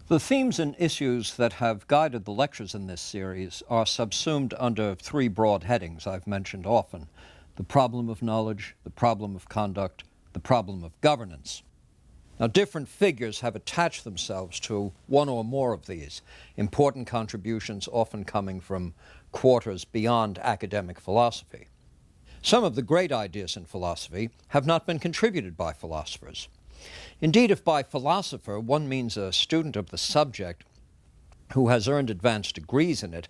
The themes and issues that have guided the lectures in this series are subsumed under three broad headings I've mentioned often: the problem of knowledge, the problem of conduct, the problem of governance. Now, different figures have attached themselves to one or more of these, important contributions often coming from quarters beyond academic philosophy. Some of the great ideas in philosophy have not been contributed by philosophers. Indeed, if by philosopher one means a student of the subject who has earned advanced degrees in it,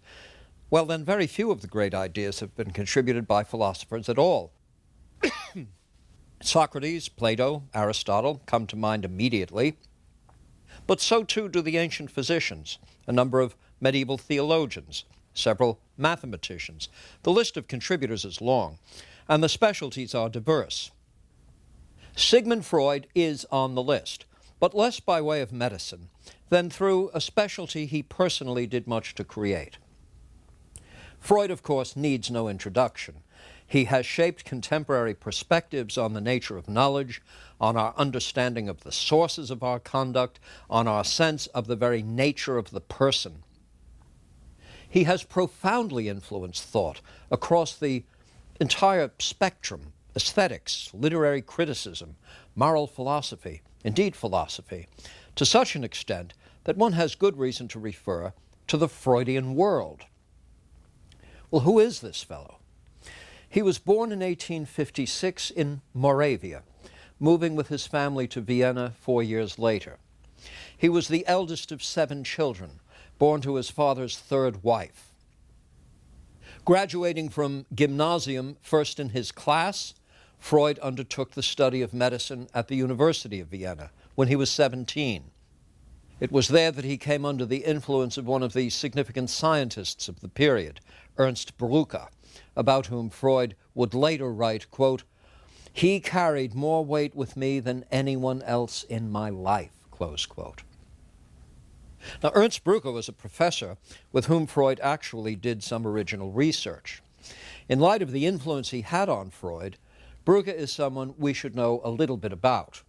well, then very few of the great ideas have been contributed by philosophers at all. Socrates, Plato, Aristotle come to mind immediately, but so too do the ancient physicians, a number of medieval theologians, several mathematicians. The list of contributors is long, and the specialties are diverse. Sigmund Freud is on the list, but less by way of medicine than through a specialty he personally did much to create. Freud, of course, needs no introduction. He has shaped contemporary perspectives on the nature of knowledge, on our understanding of the sources of our conduct, on our sense of the very nature of the person. He has profoundly influenced thought across the entire spectrum: aesthetics, literary criticism, moral philosophy, indeed philosophy, to such an extent that one has good reason to refer to the Freudian world. Well, who is this fellow? He was born in 1856 in Moravia, moving with his family to Vienna 4 years later. He was the eldest of 7 children, born to his father's third wife. Graduating from gymnasium first in his class, Freud undertook the study of medicine at the University of Vienna when he was 17. It was there that he came under the influence of one of the significant scientists of the period, Ernst Brücke, about whom Freud would later write, quote, "He carried more weight with me than anyone else in my life," close quote. Now, Ernst Brücke was a professor with whom Freud actually did some original research. In light of the influence he had on Freud, Brücke is someone we should know a little bit about.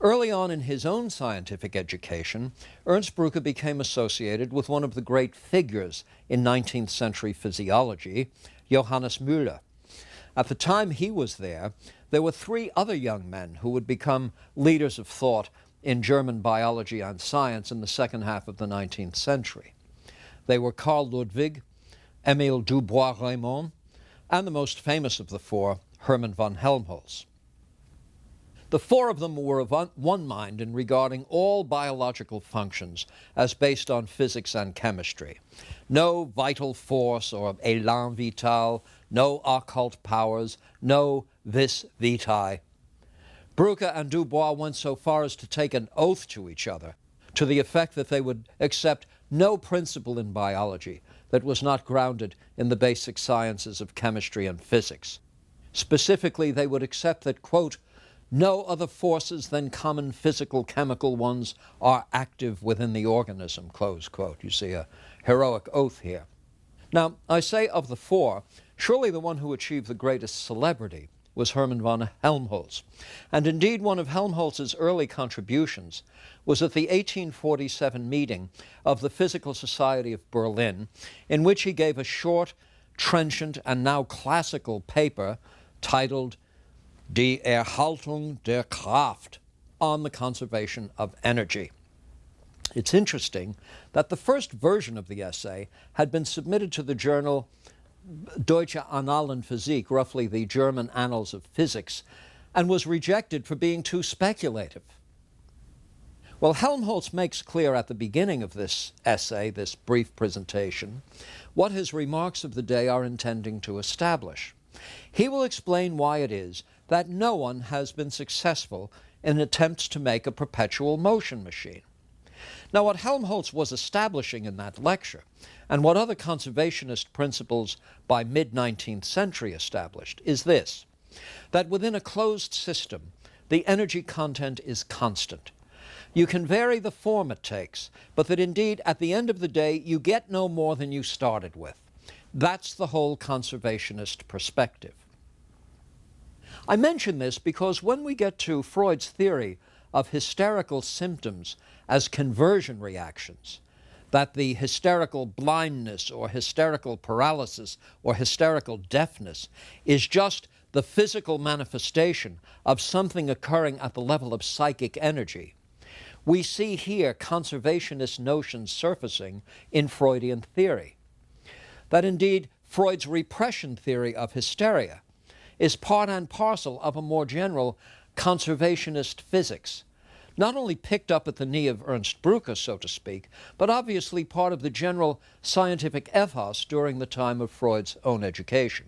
Early on in his own scientific education, Ernst Brücke became associated with one of the great figures in 19th century physiology, Johannes Müller. At the time he was there were 3 other young men who would become leaders of thought in German biology and science in the second half of the 19th century. They were Carl Ludwig, Émile Dubois-Reymond, and the most famous of the 4, Hermann von Helmholtz. The 4 of them were of one mind in regarding all biological functions as based on physics and chemistry. No vital force or élan vital, no occult powers, no vis vitae. Brücke and Dubois went so far as to take an oath to each other, to the effect that they would accept no principle in biology that was not grounded in the basic sciences of chemistry and physics. Specifically, they would accept that, quote, "No other forces than common physical chemical ones are active within the organism," close quote. You see a heroic oath here. Now, I say of the 4, surely the one who achieved the greatest celebrity was Hermann von Helmholtz. And indeed, one of Helmholtz's early contributions was at the 1847 meeting of the Physical Society of Berlin, in which he gave a short, trenchant, and now classical paper titled Die Erhaltung der Kraft, on the conservation of energy. It's interesting that the first version of the essay had been submitted to the journal Deutsche Annalen Physik, roughly the German Annals of Physics, and was rejected for being too speculative. Well, Helmholtz makes clear at the beginning of this essay, this brief presentation, what his remarks of the day are intending to establish. He will explain why it is that no one has been successful in attempts to make a perpetual motion machine. Now, what Helmholtz was establishing in that lecture, and what other conservationist principles by mid-19th century established, is this: that within a closed system, the energy content is constant. You can vary the form it takes, but that indeed, at the end of the day, you get no more than you started with. That's the whole conservationist perspective. I mention this because when we get to Freud's theory of hysterical symptoms as conversion reactions, that the hysterical blindness or hysterical paralysis or hysterical deafness is just the physical manifestation of something occurring at the level of psychic energy. We see here conservationist notions surfacing in Freudian theory. That indeed Freud's repression theory of hysteria is part and parcel of a more general conservationist physics, not only picked up at the knee of Ernst Brücke, so to speak, but obviously part of the general scientific ethos during the time of Freud's own education.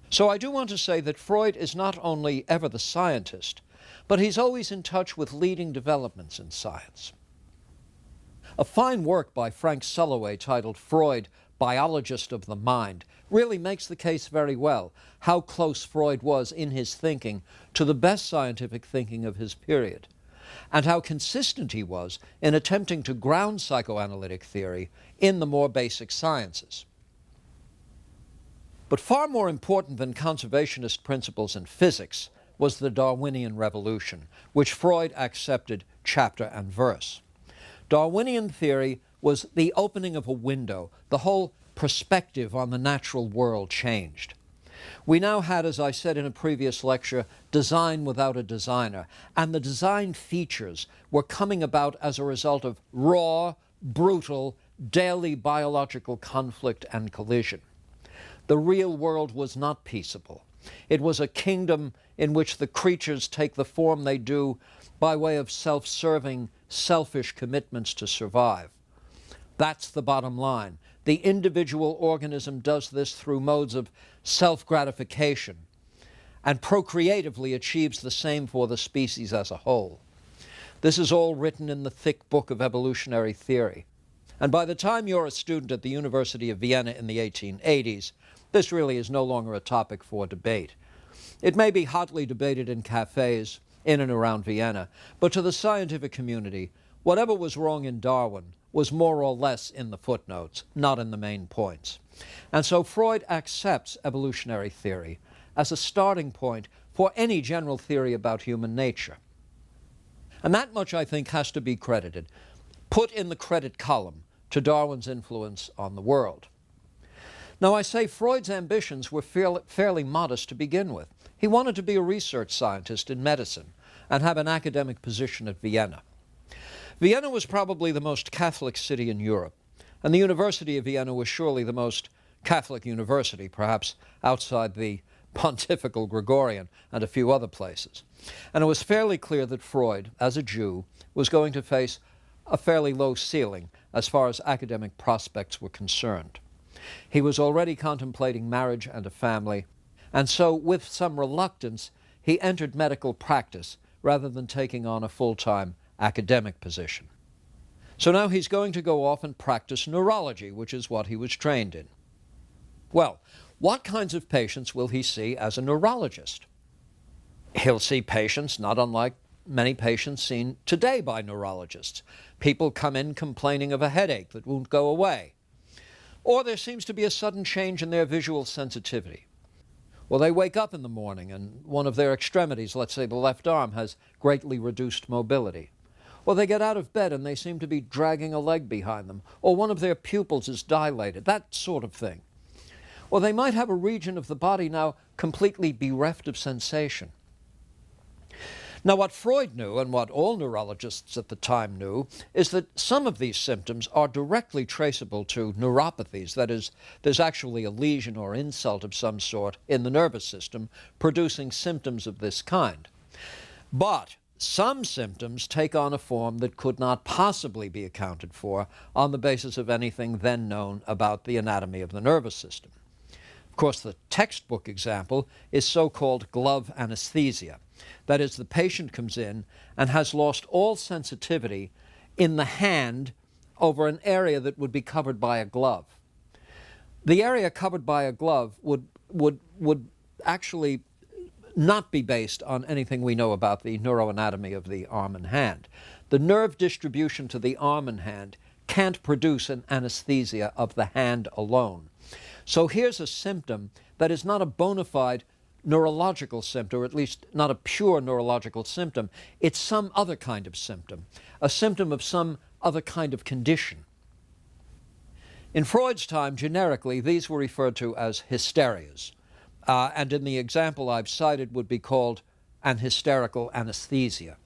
So I do want to say that Freud is not only ever the scientist, but he's always in touch with leading developments in science. A fine work by Frank Sulloway titled Freud, Biologist of the Mind, really makes the case very well how close Freud was in his thinking to the best scientific thinking of his period, and how consistent he was in attempting to ground psychoanalytic theory in the more basic sciences. But far more important than conservationist principles in physics was the Darwinian revolution, which Freud accepted chapter and verse. Darwinian theory was the opening of a window. The whole perspective on the natural world changed. We now had, as I said in a previous lecture, design without a designer, and the design features were coming about as a result of raw, brutal, daily biological conflict and collision. The real world was not peaceable. It was a kingdom in which the creatures take the form they do by way of self-serving, selfish commitments to survive. That's the bottom line. The individual organism does this through modes of self-gratification and procreatively achieves the same for the species as a whole. This is all written in the thick book of evolutionary theory. And by the time you're a student at the University of Vienna in the 1880s, this really is no longer a topic for debate. It may be hotly debated in cafes in and around Vienna, but to the scientific community, whatever was wrong in Darwin was more or less in the footnotes, not in the main points. And so Freud accepts evolutionary theory as a starting point for any general theory about human nature. And that much, I think, has to be credited, put in the credit column to Darwin's influence on the world. Now, I say Freud's ambitions were fairly modest to begin with. He wanted to be a research scientist in medicine and have an academic position at Vienna. Vienna was probably the most Catholic city in Europe, and the University of Vienna was surely the most Catholic university, perhaps outside the Pontifical Gregorian and a few other places. And it was fairly clear that Freud, as a Jew, was going to face a fairly low ceiling as far as academic prospects were concerned. He was already contemplating marriage and a family, and so with some reluctance, he entered medical practice rather than taking on a full-time academic position. So now he's going to go off and practice neurology, which is what he was trained in. Well, what kinds of patients will he see as a neurologist? He'll see patients not unlike many patients seen today by neurologists. People come in complaining of a headache that won't go away. Or there seems to be a sudden change in their visual sensitivity. Well, they wake up in the morning and one of their extremities, let's say the left arm, has greatly reduced mobility. Or they get out of bed and they seem to be dragging a leg behind them. Or one of their pupils is dilated, that sort of thing. Or they might have a region of the body now completely bereft of sensation. Now, what Freud knew, and what all neurologists at the time knew, is that some of these symptoms are directly traceable to neuropathies. That is, there's actually a lesion or insult of some sort in the nervous system producing symptoms of this kind. But some symptoms take on a form that could not possibly be accounted for on the basis of anything then known about the anatomy of the nervous system. Of course, the textbook example is so-called glove anesthesia. That is, the patient comes in and has lost all sensitivity in the hand over an area that would be covered by a glove. The area covered by a glove would actually not be based on anything we know about the neuroanatomy of the arm and hand. The nerve distribution to the arm and hand can't produce an anesthesia of the hand alone. So here's a symptom that is not a bona fide neurological symptom, or at least not a pure neurological symptom. It's some other kind of symptom, a symptom of some other kind of condition. In Freud's time, generically, these were referred to as hysterias, and in the example I've cited would be called an hysterical anesthesia.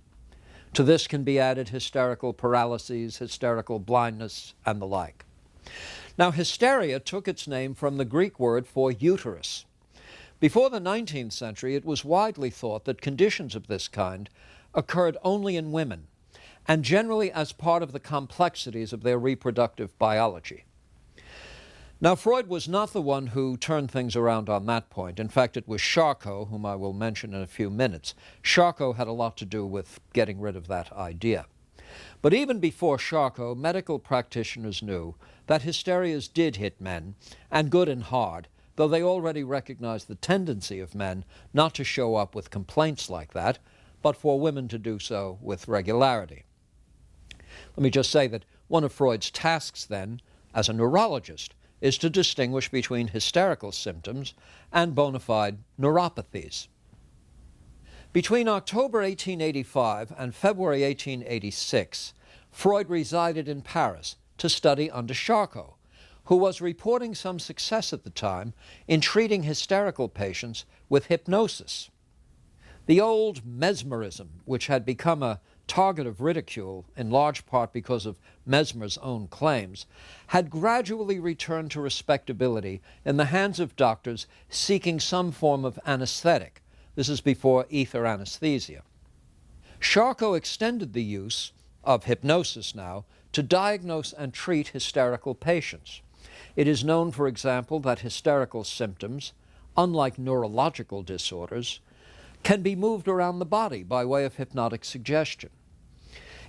To this can be added hysterical paralyses, hysterical blindness, and the like. Now, hysteria took its name from the Greek word for uterus. Before the 19th century, it was widely thought that conditions of this kind occurred only in women, and generally as part of the complexities of their reproductive biology. Now, Freud was not the one who turned things around on that point. In fact, it was Charcot, whom I will mention in a few minutes. Charcot had a lot to do with getting rid of that idea. But even before Charcot, medical practitioners knew that hysterias did hit men, and good and hard, though they already recognized the tendency of men not to show up with complaints like that, but for women to do so with regularity. Let me just say that one of Freud's tasks then, as a neurologist, is to distinguish between hysterical symptoms and bona fide neuropathies. Between October 1885 and February 1886, Freud resided in Paris to study under Charcot, who was reporting some success at the time in treating hysterical patients with hypnosis. The old mesmerism, which had become a target of ridicule, in large part because of Mesmer's own claims, had gradually returned to respectability in the hands of doctors seeking some form of anesthetic. This is before ether anesthesia. Charcot extended the use of hypnosis now to diagnose and treat hysterical patients. It is known, for example, that hysterical symptoms, unlike neurological disorders, can be moved around the body by way of hypnotic suggestion.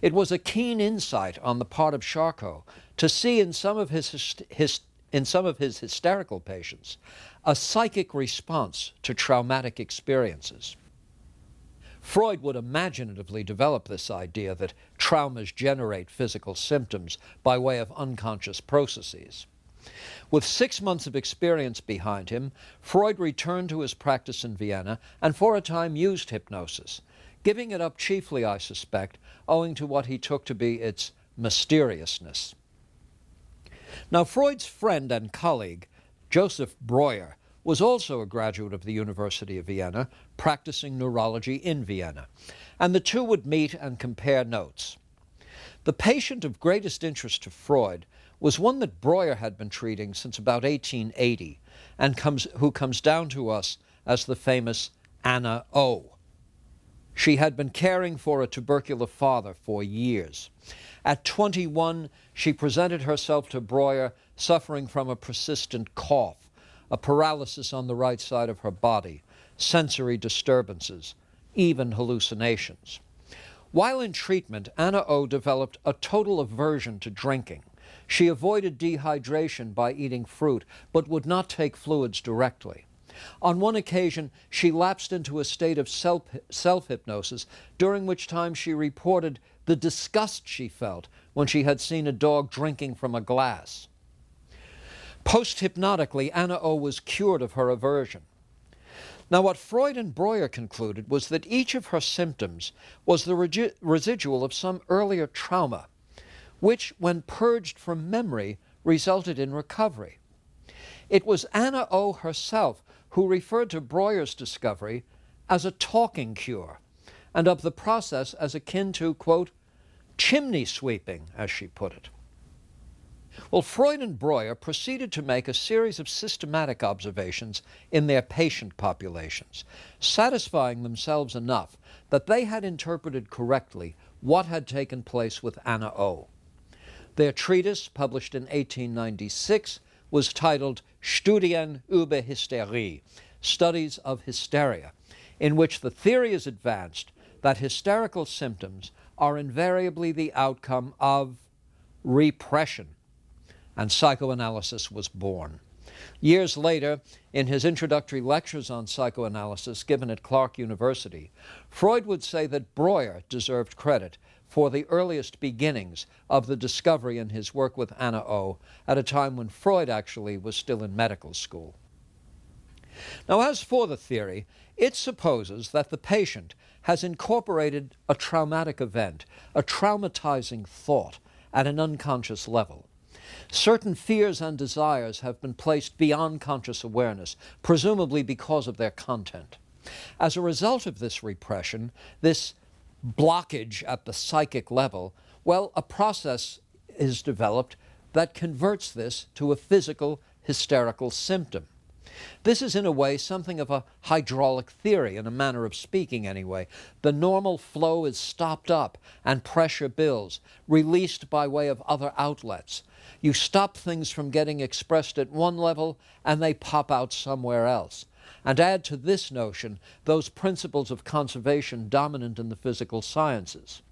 It was a keen insight on the part of Charcot to see in some of his hysterical patients a psychic response to traumatic experiences. Freud would imaginatively develop this idea that traumas generate physical symptoms by way of unconscious processes. With 6 months of experience behind him, Freud returned to his practice in Vienna and for a time used hypnosis, giving it up chiefly, I suspect, owing to what he took to be its mysteriousness. Now, Freud's friend and colleague, Joseph Breuer, was also a graduate of the University of Vienna, practicing neurology in Vienna, and the two would meet and compare notes. The patient of greatest interest to Freud was one that Breuer had been treating since about 1880, and who comes down to us as the famous Anna O. She had been caring for a tubercular father for years. At 21, she presented herself to Breuer suffering from a persistent cough, a paralysis on the right side of her body, sensory disturbances, even hallucinations. While in treatment, Anna O developed a total aversion to drinking. She avoided dehydration by eating fruit, but would not take fluids directly. On one occasion, she lapsed into a state of self-hypnosis, during which time she reported the disgust she felt when she had seen a dog drinking from a glass. Post-hypnotically, Anna O was cured of her aversion. Now, what Freud and Breuer concluded was that each of her symptoms was the residual of some earlier trauma, which, when purged from memory, resulted in recovery. It was Anna O herself who referred to Breuer's discovery as a talking cure, and of the process as akin to, quote, chimney sweeping, as she put it. Well, Freud and Breuer proceeded to make a series of systematic observations in their patient populations, satisfying themselves enough that they had interpreted correctly what had taken place with Anna O. Their treatise, published in 1896, was titled Studien über Hysterie, Studies of Hysteria, in which the theory is advanced that hysterical symptoms are invariably the outcome of repression, and psychoanalysis was born. Years later, in his introductory lectures on psychoanalysis given at Clark University, Freud would say that Breuer deserved credit for the earliest beginnings of the discovery in his work with Anna O, at a time when Freud actually was still in medical school. Now, as for the theory, it supposes that the patient has incorporated a traumatic event, a traumatizing thought, at an unconscious level. Certain fears and desires have been placed beyond conscious awareness, presumably because of their content. As a result of this repression, this blockage at the psychic level, well, a process is developed that converts this to a physical hysterical symptom. This is in a way something of a hydraulic theory, in a manner of speaking anyway. The normal flow is stopped up and pressure builds, released by way of other outlets. You stop things from getting expressed at one level and they pop out somewhere else. And add to this notion those principles of conservation dominant in the physical sciences.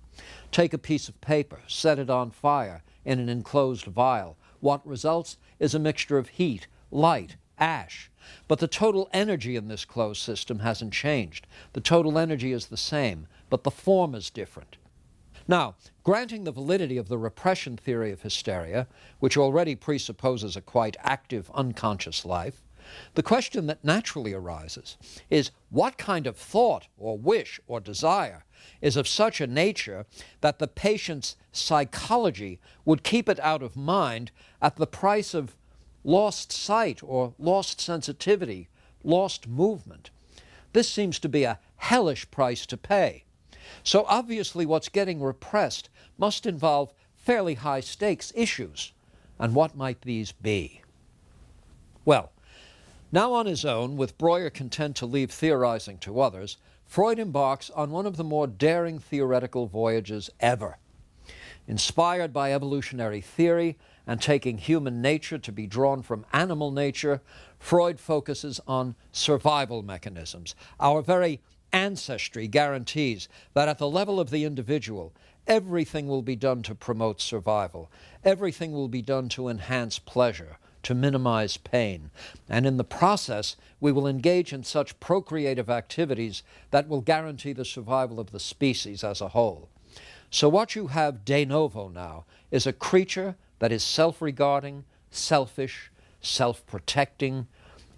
Take a piece of paper, set it on fire in an enclosed vial. What results is a mixture of heat, light, ash. But the total energy in this closed system hasn't changed. The total energy is the same, but the form is different. Now, granting the validity of the repression theory of hysteria, which already presupposes a quite active unconscious life, the question that naturally arises is what kind of thought or wish or desire is of such a nature that the patient's psychology would keep it out of mind at the price of lost sight or lost sensitivity, lost movement. This seems to be a hellish price to pay. So obviously what's getting repressed must involve fairly high stakes issues. And what might these be? Well, now on his own, with Breuer content to leave theorizing to others, Freud embarks on one of the more daring theoretical voyages ever. Inspired by evolutionary theory and taking human nature to be drawn from animal nature, Freud focuses on survival mechanisms. Our very ancestry guarantees that at the level of the individual, everything will be done to promote survival. Everything will be done to enhance pleasure, to minimize pain. And in the process, we will engage in such procreative activities that will guarantee the survival of the species as a whole. So what you have de novo now is a creature that is self-regarding, selfish, self-protecting,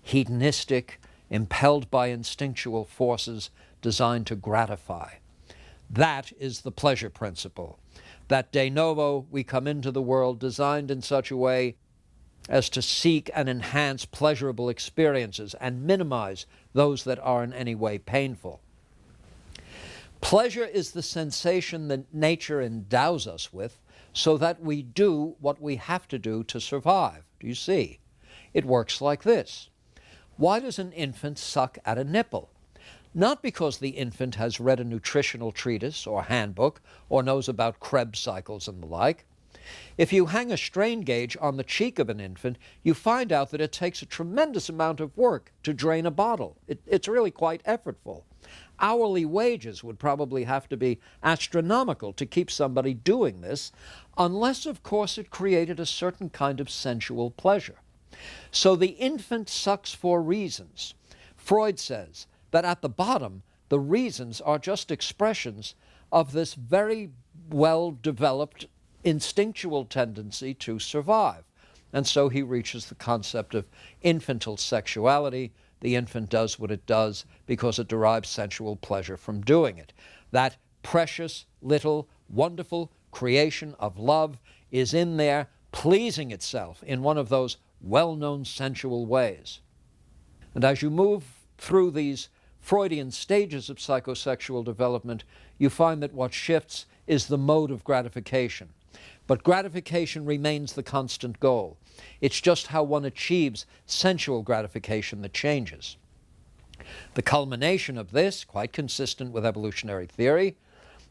hedonistic, impelled by instinctual forces designed to gratify. That is the pleasure principle. That de novo we come into the world designed in such a way as to seek and enhance pleasurable experiences and minimize those that are in any way painful. Pleasure is the sensation that nature endows us with so that we do what we have to do to survive. Do you see? It works like this. Why does an infant suck at a nipple? Not because the infant has read a nutritional treatise or handbook or knows about Krebs cycles and the like. If you hang a strain gauge on the cheek of an infant, you find out that it takes a tremendous amount of work to drain a bottle. It's really quite effortful. Hourly wages would probably have to be astronomical to keep somebody doing this, unless, of course, it created a certain kind of sensual pleasure. So the infant sucks for reasons. Freud says that at the bottom, the reasons are just expressions of this very well-developed instinctual tendency to survive. And so he reaches the concept of infantile sexuality. The infant does what it does because it derives sensual pleasure from doing it. That precious, little, wonderful creation of love is in there, pleasing itself in one of those well-known sensual ways. And as you move through these Freudian stages of psychosexual development, you find that what shifts is the mode of gratification. But gratification remains the constant goal. It's just how one achieves sensual gratification that changes. The culmination of this, quite consistent with evolutionary theory,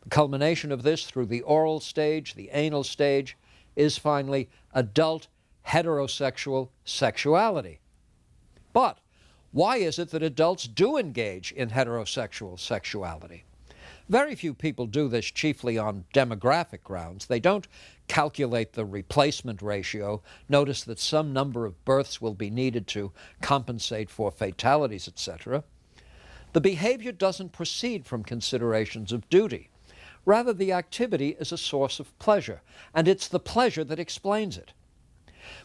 the culmination of this through the oral stage, the anal stage, is finally adult heterosexual sexuality. But why is it that adults do engage in heterosexual sexuality? Very few people do this chiefly on demographic grounds. They don't calculate the replacement ratio, notice that some number of births will be needed to compensate for fatalities, etc. The behavior doesn't proceed from considerations of duty. Rather, the activity is a source of pleasure, and it's the pleasure that explains it.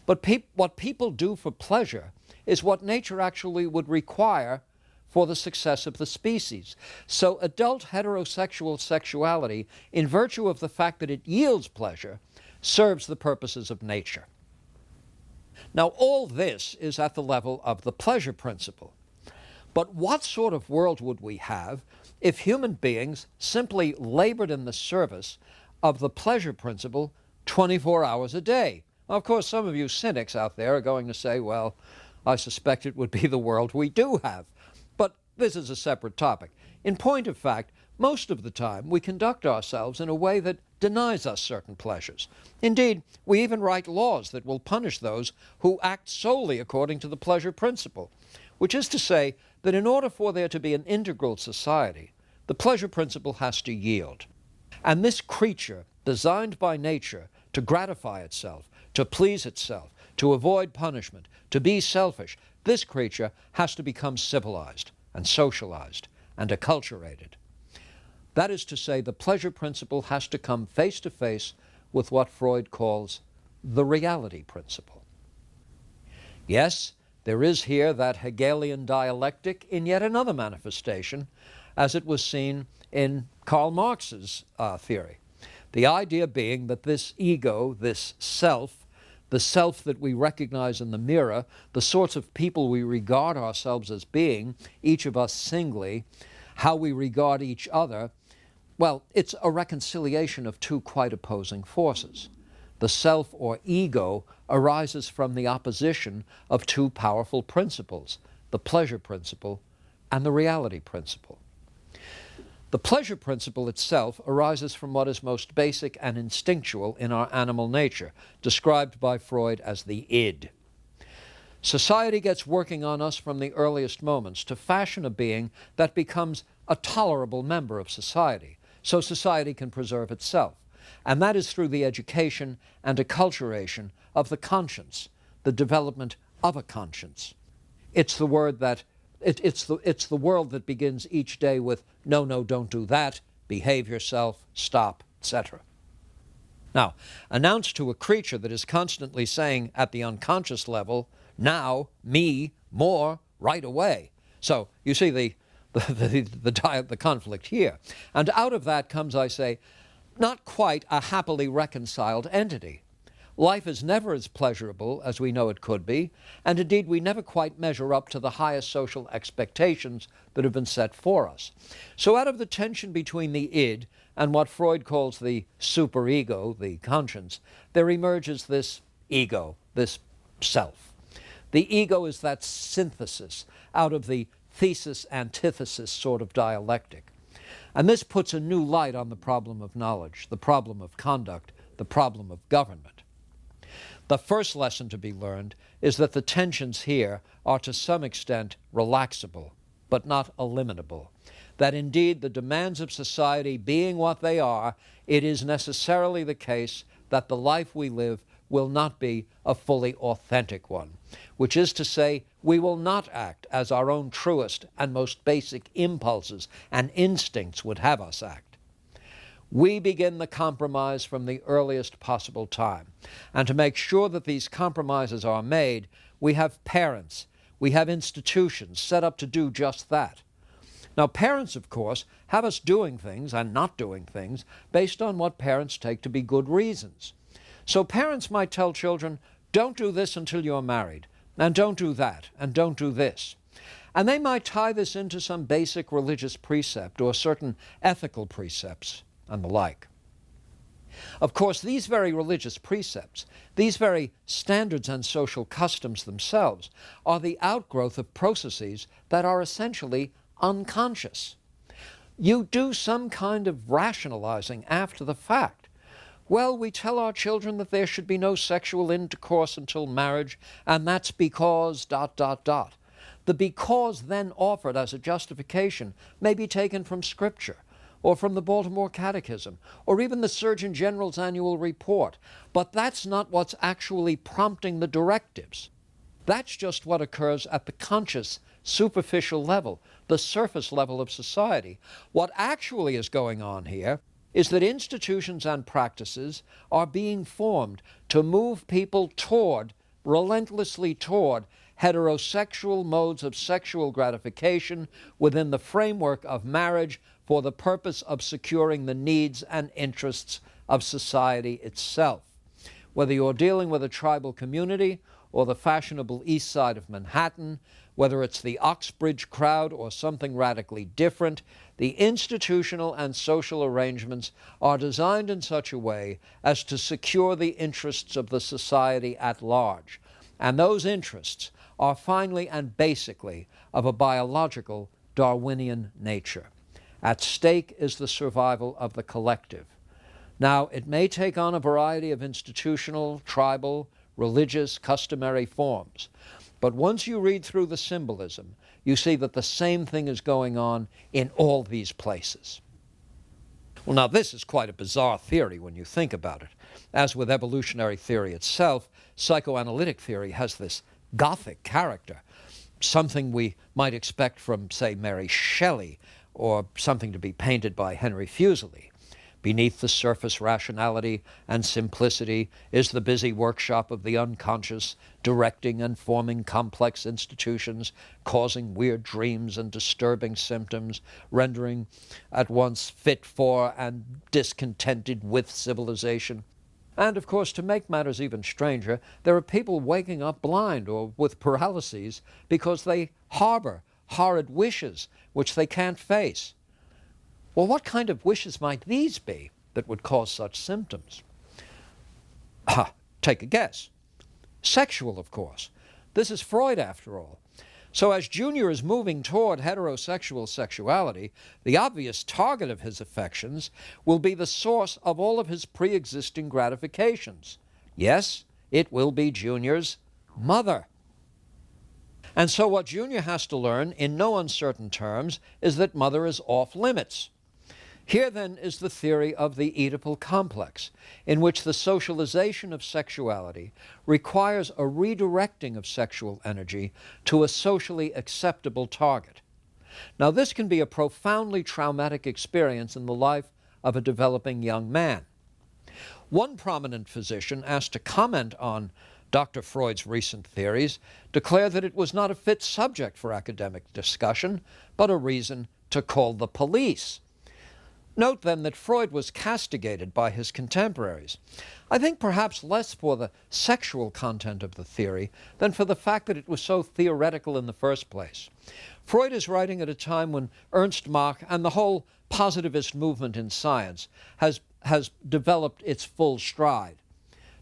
But what people do for pleasure is what nature actually would require for the success of the species. So adult heterosexual sexuality, in virtue of the fact that it yields pleasure, serves the purposes of nature. Now, all this is at the level of the pleasure principle. But what sort of world would we have if human beings simply labored in the service of the pleasure principle 24 hours a day? Now, of course, some of you cynics out there are going to say, well, I suspect it would be the world we do have. But this is a separate topic. In point of fact, most of the time we conduct ourselves in a way that denies us certain pleasures. Indeed, we even write laws that will punish those who act solely according to the pleasure principle, which is to say that in order for there to be an integral society, the pleasure principle has to yield. And this creature, designed by nature to gratify itself, to please itself, to avoid punishment, to be selfish, this creature has to become civilized and socialized and acculturated. That is to say, the pleasure principle has to come face to face with what Freud calls the reality principle. Yes, there is here that Hegelian dialectic in yet another manifestation, as it was seen in Karl Marx's theory. The idea being that this ego, this self, the self that we recognize in the mirror, the sorts of people we regard ourselves as being, each of us singly, how we regard each other, well, it's a reconciliation of two quite opposing forces. The self or ego arises from the opposition of two powerful principles, the pleasure principle and the reality principle. The pleasure principle itself arises from what is most basic and instinctual in our animal nature, described by Freud as the id. Society gets working on us from the earliest moments to fashion a being that becomes a tolerable member of society, so society can preserve itself. And that is through the education and acculturation of the conscience, the development of a conscience. It's the word that it's the world that begins each day with no, no, don't do that, behave yourself, stop, etc. Now, announced to a creature that is constantly saying at the unconscious level, now, me, more, right away. So you see the conflict here. And out of that comes, I say, not quite a happily reconciled entity. Life is never as pleasurable as we know it could be, and indeed we never quite measure up to the highest social expectations that have been set for us. So out of the tension between the id and what Freud calls the superego, the conscience, there emerges this ego, this self. The ego is that synthesis out of the thesis-antithesis sort of dialectic. And this puts a new light on the problem of knowledge, the problem of conduct, the problem of government. The first lesson to be learned is that the tensions here are to some extent relaxable, but not eliminable. That indeed the demands of society being what they are, it is necessarily the case that the life we live will not be a fully authentic one, which is to say, we will not act as our own truest and most basic impulses and instincts would have us act. We begin the compromise from the earliest possible time. And to make sure that these compromises are made, we have parents, we have institutions set up to do just that. Now, parents, of course, have us doing things and not doing things based on what parents take to be good reasons. So parents might tell children, don't do this until you're married, and don't do that, and don't do this. And they might tie this into some basic religious precept or certain ethical precepts and the like. Of course, these very religious precepts, these very standards and social customs themselves, are the outgrowth of processes that are essentially unconscious. You do some kind of rationalizing after the fact. Well, we tell our children that there should be no sexual intercourse until marriage, and that's because ... The because then offered as a justification may be taken from Scripture, or from the Baltimore Catechism, or even the Surgeon General's annual report. But that's not what's actually prompting the directives. That's just what occurs at the conscious, superficial level, the surface level of society. What actually is going on here is that institutions and practices are being formed to move people toward, relentlessly toward, heterosexual modes of sexual gratification within the framework of marriage for the purpose of securing the needs and interests of society itself. Whether you're dealing with a tribal community or the fashionable east side of Manhattan, whether it's the Oxbridge crowd or something radically different, the institutional and social arrangements are designed in such a way as to secure the interests of the society at large. And those interests are finally and basically of a biological Darwinian nature. At stake is the survival of the collective. Now, it may take on a variety of institutional, tribal, religious, customary forms, but once you read through the symbolism, you see that the same thing is going on in all these places. Well, now this is quite a bizarre theory when you think about it. As with evolutionary theory itself, psychoanalytic theory has this Gothic character, something we might expect from, say, Mary Shelley, or something to be painted by Henry Fuseli. Beneath the surface rationality and simplicity is the busy workshop of the unconscious, directing and forming complex institutions, causing weird dreams and disturbing symptoms, rendering at once fit for and discontented with civilization. And, of course, to make matters even stranger, there are people waking up blind or with paralyses because they harbor horrid wishes which they can't face. Well, what kind of wishes might these be that would cause such symptoms? Take a guess. Sexual, of course. This is Freud, after all. So as Junior is moving toward heterosexual sexuality, the obvious target of his affections will be the source of all of his pre-existing gratifications. Yes, it will be Junior's mother. And so what Junior has to learn, in no uncertain terms, is that mother is off limits. Here, then, is the theory of the Oedipal complex, in which the socialization of sexuality requires a redirecting of sexual energy to a socially acceptable target. Now, this can be a profoundly traumatic experience in the life of a developing young man. One prominent physician, asked to comment on Dr. Freud's recent theories, declared that it was not a fit subject for academic discussion, but a reason to call the police. Note, then, that Freud was castigated by his contemporaries. I think perhaps less for the sexual content of the theory than for the fact that it was so theoretical in the first place. Freud is writing at a time when Ernst Mach and the whole positivist movement in science has developed its full stride.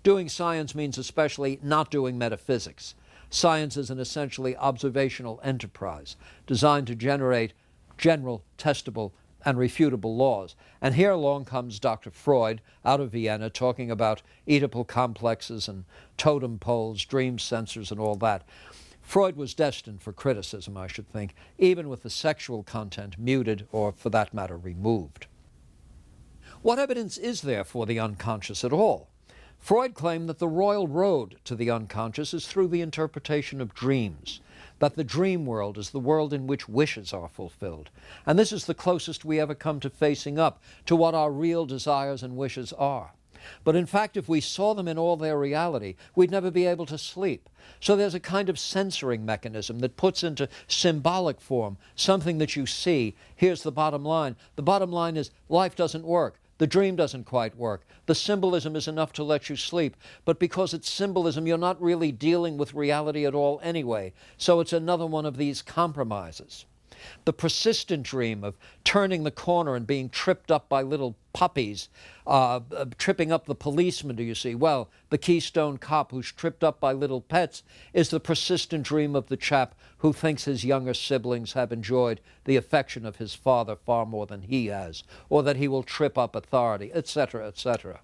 Doing science means especially not doing metaphysics. Science is an essentially observational enterprise designed to generate general, testable, and refutable laws. And here along comes Dr. Freud out of Vienna talking about Oedipal complexes and totem poles, dream sensors, and all that. Freud was destined for criticism, I should think, even with the sexual content muted or, for that matter, removed. What evidence is there for the unconscious at all? Freud claimed that the royal road to the unconscious is through the interpretation of dreams, that the dream world is the world in which wishes are fulfilled. And this is the closest we ever come to facing up to what our real desires and wishes are. But in fact, if we saw them in all their reality, we'd never be able to sleep. So there's a kind of censoring mechanism that puts into symbolic form something that you see. Here's the bottom line. The bottom line is life doesn't work. The dream doesn't quite work. The symbolism is enough to let you sleep, but because it's symbolism, you're not really dealing with reality at all anyway. So it's another one of these compromises. The persistent dream of turning the corner and being tripped up by little puppies, tripping up the policeman, do you see? Well, the Keystone Cop who's tripped up by little pets is the persistent dream of the chap who thinks his younger siblings have enjoyed the affection of his father far more than he has, or that he will trip up authority, etc., etc.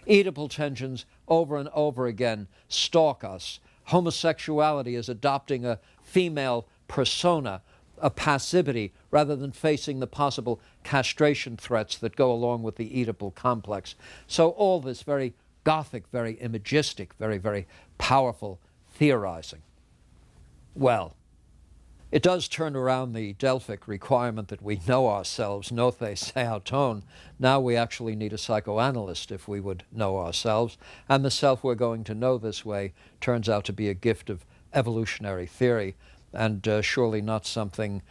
Oedipal tensions over and over again stalk us. Homosexuality is adopting a female persona, a passivity, rather than facing the possible castration threats that go along with the Oedipal complex. So all this very Gothic, very imagistic, very, very powerful theorizing. Well, it does turn around the Delphic requirement that we know ourselves, nothe se auton. Now we actually need a psychoanalyst if we would know ourselves, and the self we're going to know this way turns out to be a gift of evolutionary theory, and surely not something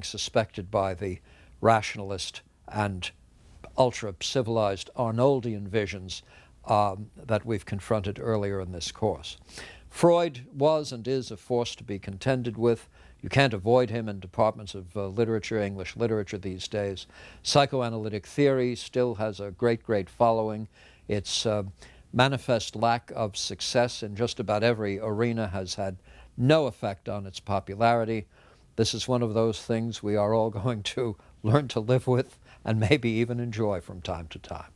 suspected by the rationalist and ultra-civilized Arnoldian visions that we've confronted earlier in this course. Freud was and is a force to be contended with. You can't avoid him in departments of literature, English literature these days. Psychoanalytic theory still has a great following. Its manifest lack of success in just about every arena has had no effect on its popularity. This is one of those things we are all going to learn to live with and maybe even enjoy from time to time.